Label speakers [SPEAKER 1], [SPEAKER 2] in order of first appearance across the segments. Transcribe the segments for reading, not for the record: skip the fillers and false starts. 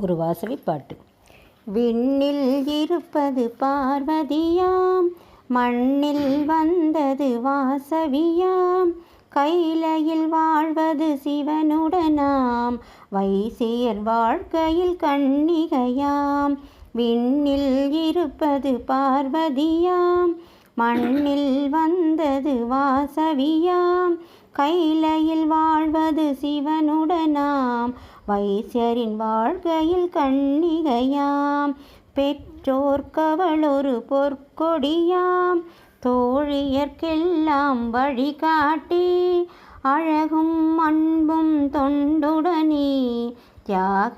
[SPEAKER 1] ஒரு வாசவி பாட்டு. விண்ணில் இருப்பது பார்வதியாம், மண்ணில் வந்தது வாசவியாம், கைலையில் வாழ்வது சிவனுடனாம், வைசியர் வாழ்க்கையில் கன்னிகையாம். விண்ணில் இருப்பது பார்வதியாம், மண்ணில் வந்தது வாசவியாம், கைலையில் வாழ்வது சிவனுடனாம், வைசியரின் வாழ்க்கையில் கன்னிகையாம். பெற்றோர்க்கவள் ஒரு பொற்கொடியாம், தோழியர்க்கெல்லாம் வழிகாட்டி, அழகும் அன்பும் தொண்டுடனே தியாக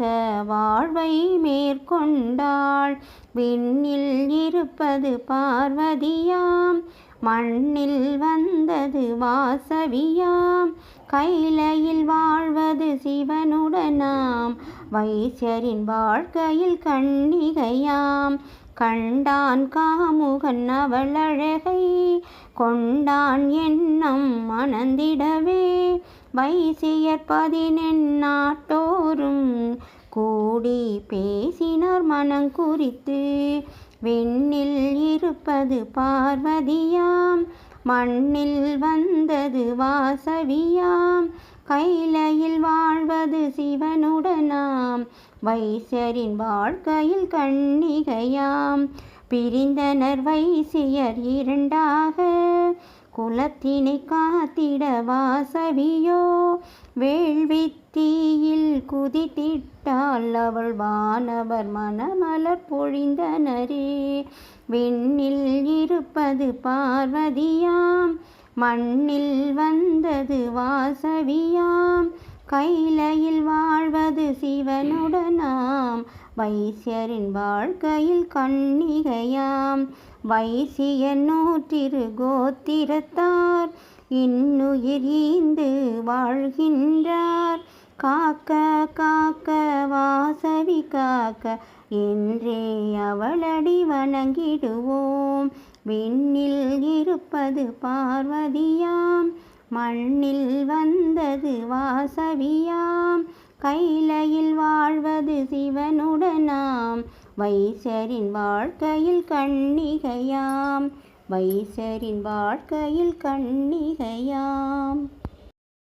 [SPEAKER 1] வாழ்வை மேற்கொண்டாள். விண்ணில் இருப்பது பார்வதியாம், மண்ணில் வந்தது வாசவியாம், கைலையில் வாழ்வது சிவனுடனாம், வைசியரின் வாழ்க்கையில் கன்னிகையாம். கண்டான் காமுகன் அவள் அழகை, கொண்டான் எண்ணம் மணந்திடவே, வைசியர் 18 நாட்டோரும் கூடி பேசினார் மனங்குறித்து. விண்ணில் இருப்பது பார்வதியாம், மண்ணில் வந்தது வாசவியாம், கைலையில் வாழ்வது சிவனுடனாம், வைசியரின் வாழ்க்கையில் கன்னிகையாம். பிரிந்தனர் வைசியர் 2ஆக, குலத்தினை காத்திட வாசவியோ வேள்வித்தீயில் குதித்திட்டாள், அவள் வானவர் மணமலர் பொழிந்தனரே. விண்ணில் இருப்பது பார்வதியாம், மண்ணில் வந்தது வாசவியாம், கைலையில் வாழ்வது சிவனுடனாம், வைசியரின் வாழ்க்கையில் கன்னிகையாம். வைசியர் 100 கோத்திரத்தார் இன்னுயிர் ஈந்து வாழ்கின்றார், காக்க காக்க வாசவி காக்க என்றே அவளடி வணங்கிடுவோம். விண்ணில் இருப்பது பார்வதியாம், மண்ணில் வந்தது வாசவியாம், கைலையில் வாழ்வது சிவனுடனாம், வைசியரின் வாழ்க்கையில் கன்னிகையாம், வைசியரின் வாழ்க்கையில் கன்னிகையாம்.